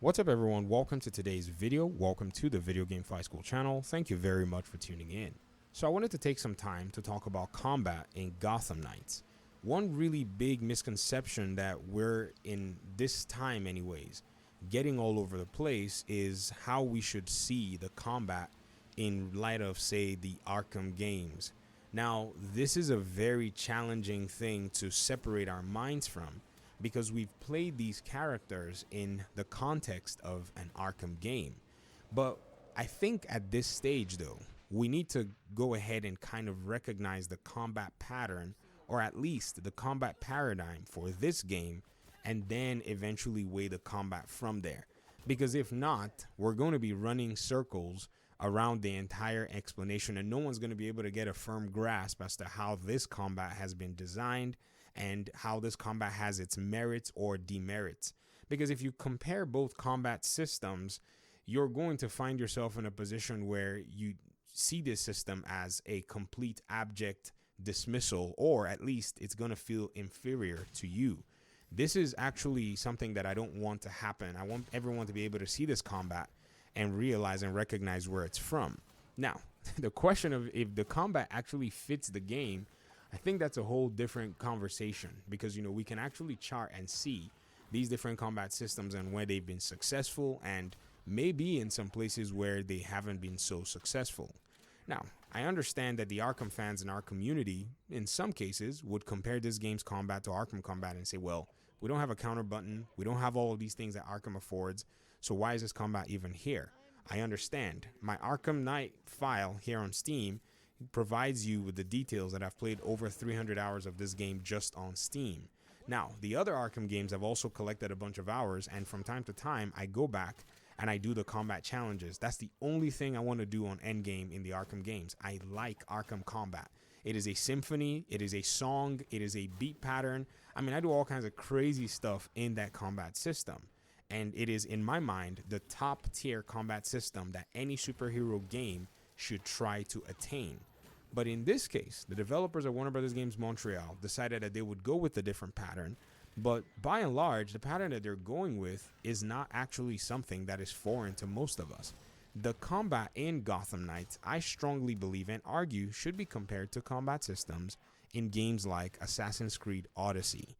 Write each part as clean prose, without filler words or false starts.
What's up everyone, welcome to today's video, welcome to the Video Game Fight School channel, thank you very much for tuning in. So I wanted to take some time to talk about combat in Gotham Knights. One really big misconception that we're in this time anyways, getting all over the place is how we should see the combat in light of say the Arkham games. Now this is a very challenging thing to separate our minds from, because we've played these characters in the context of an Arkham game. But I think at this stage though, we need to go ahead and kind of recognize the combat pattern, or at least the combat paradigm for this game, and then eventually weigh the combat from there. Because if not, we're going to be running circles around the entire explanation and no one's going to be able to get a firm grasp as to how this combat has been designed and how this combat has its merits or demerits. Because if you compare both combat systems, you're going to find yourself in a position where you see this system as a complete abject dismissal, or at least it's going to feel inferior to you. This is actually something that I don't want to happen. I want everyone to be able to see this combat and realize and recognize where it's from. Now, the question of if the combat actually fits the game, I think that's a whole different conversation, because we can actually chart and see these different combat systems and where they've been successful and maybe in some places where they haven't been so successful. Now, I understand that the Arkham fans in our community in some cases would compare this game's combat to Arkham combat and say, well, we don't have a counter button, we don't have all of these things that Arkham affords, so why is this combat even here? I understand. My Arkham Knight file here on Steam provides you with the details that I've played over 300 hours of this game just on Steam. Now, the other Arkham games I've also collected a bunch of hours, and from time to time I go back and I do the combat challenges. That's the only thing I want to do on Endgame in the Arkham games. I like Arkham combat. It is a symphony, it is a song, it is a beat pattern. I mean, I do all kinds of crazy stuff in that combat system. And it is, in my mind, the top tier combat system that any superhero game should try to attain. But in this case, the developers of Warner Bros. Games Montreal decided that they would go with a different pattern. But by and large, the pattern that they're going with is not actually something that is foreign to most of us. The combat in Gotham Knights, I strongly believe and argue, should be compared to combat systems in games like Assassin's Creed Odyssey.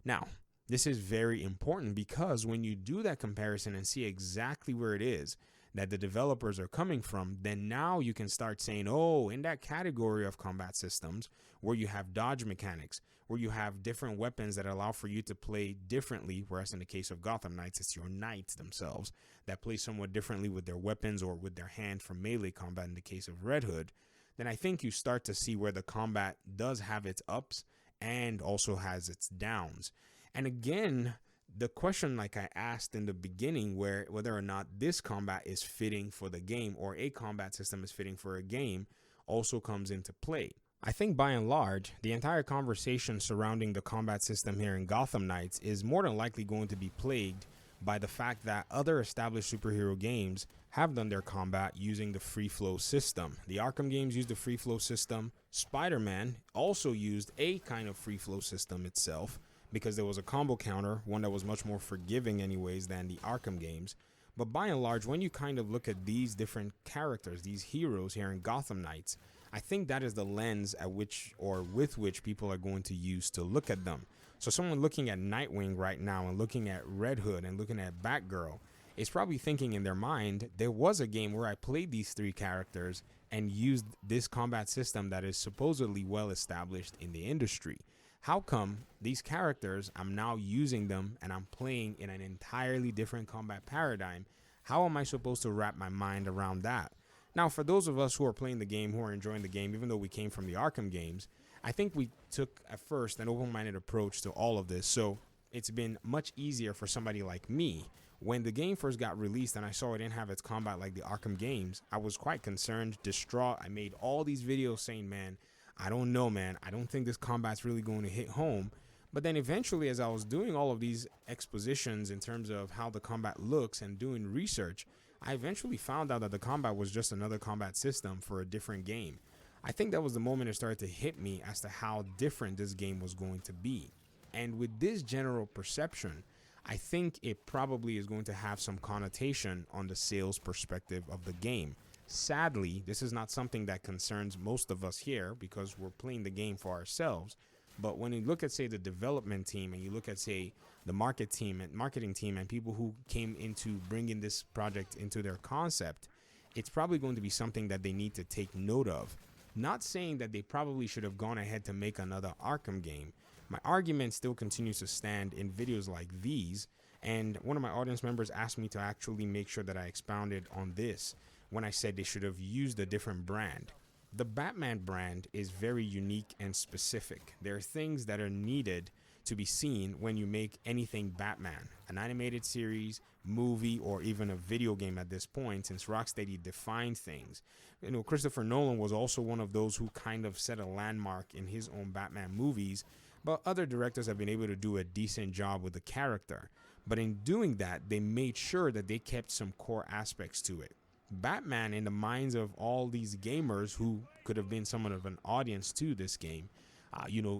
Now, this is very important because when you do that comparison and see exactly where it is that the developers are coming from, then now you can start saying, oh, in that category of combat systems where you have dodge mechanics, where you have different weapons that allow for you to play differently, whereas in the case of Gotham Knights, it's your knights themselves that play somewhat differently with their weapons or with their hand for melee combat in the case of Red Hood, then I think you start to see where the combat does have its ups and also has its downs. And again, the question like I asked in the beginning, whether or not this combat is fitting for the game or a combat system is fitting for a game, also comes into play. I think by and large, the entire conversation surrounding the combat system here in Gotham Knights is more than likely going to be plagued by the fact that other established superhero games have done their combat using the free flow system. The Arkham games used the free flow system. Spider-Man also used a kind of free flow system itself, because there was a combo counter, one that was much more forgiving anyways than the Arkham games. But by and large, when you kind of look at these different characters, these heroes here in Gotham Knights, I think that is the lens at which or with which people are going to use to look at them. So someone looking at Nightwing right now and looking at Red Hood and looking at Batgirl is probably thinking in their mind, there was a game where I played these three characters and used this combat system that is supposedly well established in the industry. How come these characters, I'm now using them and I'm playing in an entirely different combat paradigm? How am I supposed to wrap my mind around that? Now, for those of us who are playing the game, who are enjoying the game, even though we came from the Arkham games, I think we took at first an open-minded approach to all of this. So it's been much easier for somebody like me. When the game first got released and I saw it didn't have its combat like the Arkham games, I was quite concerned, distraught. I made all these videos saying, man, I don't know, man. I don't think this combat's really going to hit home. But then eventually, as I was doing all of these expositions in terms of how the combat looks and doing research, I eventually found out that the combat was just another combat system for a different game. I think that was the moment it started to hit me as to how different this game was going to be. And with this general perception, I think it probably is going to have some connotation on the sales perspective of the game. Sadly, this is not something that concerns most of us here because we're playing the game for ourselves. But when you look at, say, the development team, and you look at, say, the marketing team and people who came into bringing this project into their concept, it's probably going to be something that they need to take note of. Not saying that they probably should have gone ahead to make another Arkham game. My argument still continues to stand in videos like these, and one of my audience members asked me to actually make sure that I expounded on this when I said they should have used a different brand. The Batman brand is very unique and specific. There are things that are needed to be seen when you make anything Batman, an animated series, movie, or even a video game at this point, since Rocksteady defined things. You know, Christopher Nolan was also one of those who kind of set a landmark in his own Batman movies, but other directors have been able to do a decent job with the character. But in doing that, they made sure that they kept some core aspects to it. Batman, in the minds of all these gamers who could have been somewhat of an audience to this game,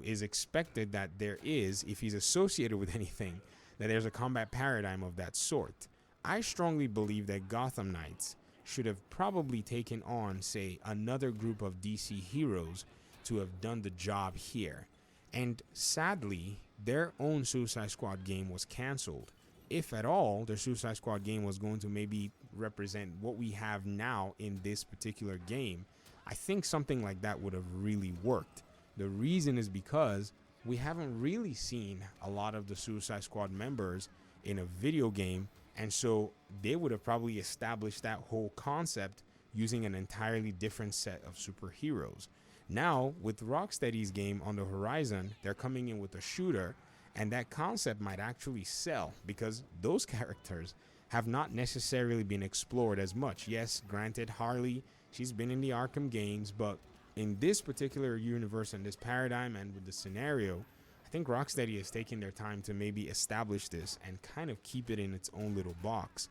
is expected that there is, if he's associated with anything, that there's a combat paradigm of that sort. I strongly believe that Gotham Knights should have probably taken on, say, another group of DC heroes to have done the job here. And sadly, their own Suicide Squad game was canceled. If at all, their Suicide Squad game was going to maybe represent what we have now in this particular game, I think something like that would have really worked. The reason is because we haven't really seen a lot of the Suicide Squad members in a video game, and so they would have probably established that whole concept using an entirely different set of superheroes. Now, with Rocksteady's game on the horizon, they're coming in with a shooter, and that concept might actually sell because those characters have not necessarily been explored as much. Yes, granted, Harley, she's been in the Arkham games, but in this particular universe and this paradigm and with the scenario, I think Rocksteady is taking their time to maybe establish this and kind of keep it in its own little box.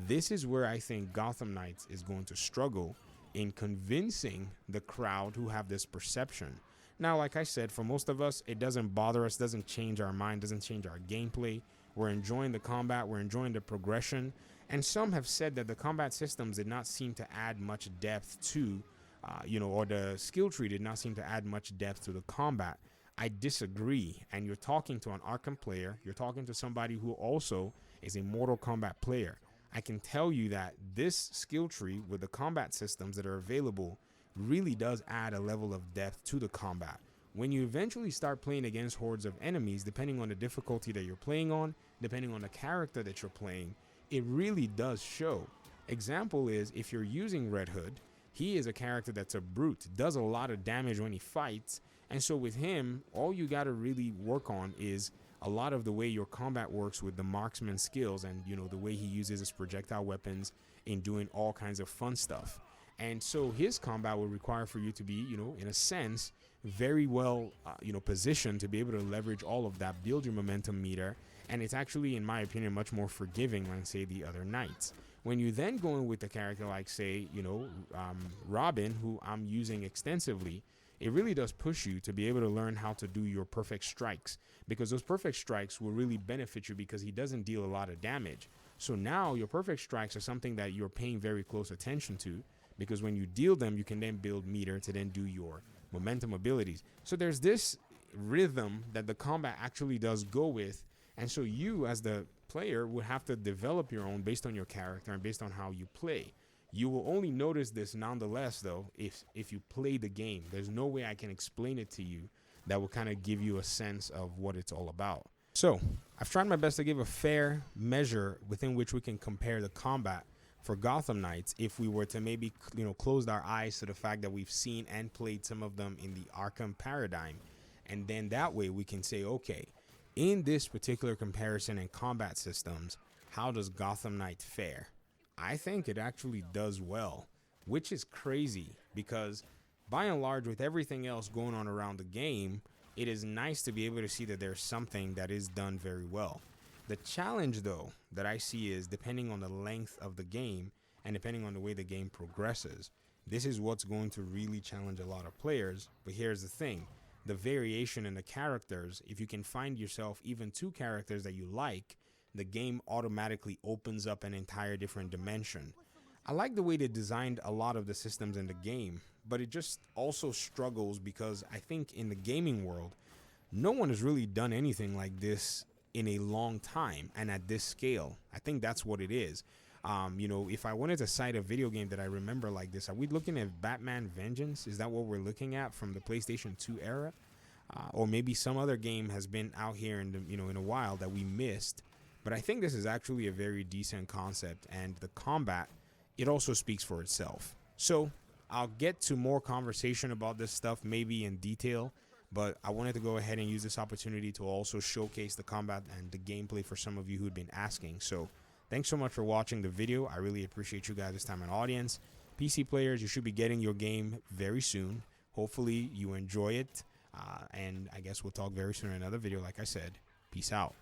This is where I think Gotham Knights is going to struggle in convincing the crowd who have this perception. Now, like I said, for most of us, it doesn't bother us, doesn't change our mind, doesn't change our gameplay. We're enjoying the combat, we're enjoying the progression, and some have said that the combat systems did not seem to add much depth to, or the skill tree did not seem to add much depth to the combat. I disagree, and you're talking to an Arkham player, you're talking to somebody who also is a Mortal Kombat player. I can tell you that this skill tree with the combat systems that are available really does add a level of depth to the combat. When you eventually start playing against hordes of enemies, depending on the difficulty that you're playing on, depending on the character that you're playing, it really does show. Example is, if you're using Red Hood, he is a character that's a brute, does a lot of damage when he fights, and so with him, all you got to really work on is a lot of the way your combat works with the marksman skills and, the way he uses his projectile weapons in doing all kinds of fun stuff. And so his combat will require for you to be, in a sense, very well, positioned to be able to leverage all of that, build your momentum meter. And it's actually, in my opinion, much more forgiving than, say, the other knights. When you then go in with a character like, say, Robin, who I'm using extensively, it really does push you to be able to learn how to do your perfect strikes, because those perfect strikes will really benefit you because he doesn't deal a lot of damage. So now your perfect strikes are something that you're paying very close attention to, because when you deal them, you can then build meter to then do your momentum abilities. So there's this rhythm that the combat actually does go with. And so you, as the player, would have to develop your own based on your character and based on how you play. You will only notice this nonetheless, though, if you play the game. There's no way I can explain it to you that will kind of give you a sense of what it's all about. So I've tried my best to give a fair measure within which we can compare the combat for Gotham Knights if we were to maybe, close our eyes to the fact that we've seen and played some of them in the Arkham paradigm. And then that way we can say, okay, in this particular comparison and combat systems, how does Gotham Knight fare? I think it actually does well, which is crazy because by and large, with everything else going on around the game, it is nice to be able to see that there's something that is done very well. The challenge, though, that I see is depending on the length of the game and depending on the way the game progresses, this is what's going to really challenge a lot of players. But here's the thing. The variation in the characters, if you can find yourself even two characters that you like, the game automatically opens up an entire different dimension. I like the way they designed a lot of the systems in the game, but it just also struggles because I think in the gaming world, no one has really done anything like this in a long time and at this scale. I think that's what it is. If I wanted to cite a video game that I remember like this, are we looking at Batman Vengeance? Is that what we're looking at from the PlayStation 2 era? Or maybe some other game has been out here in a while that we missed. But I think this is actually a very decent concept, and the combat, it also speaks for itself. So I'll get to more conversation about this stuff maybe in detail, but I wanted to go ahead and use this opportunity to also showcase the combat and the gameplay for some of you who'd been asking. So thanks so much for watching the video. I really appreciate you guys' time and audience. PC players, you should be getting your game very soon. Hopefully you enjoy it. And I guess we'll talk very soon in another video. Like I said, peace out.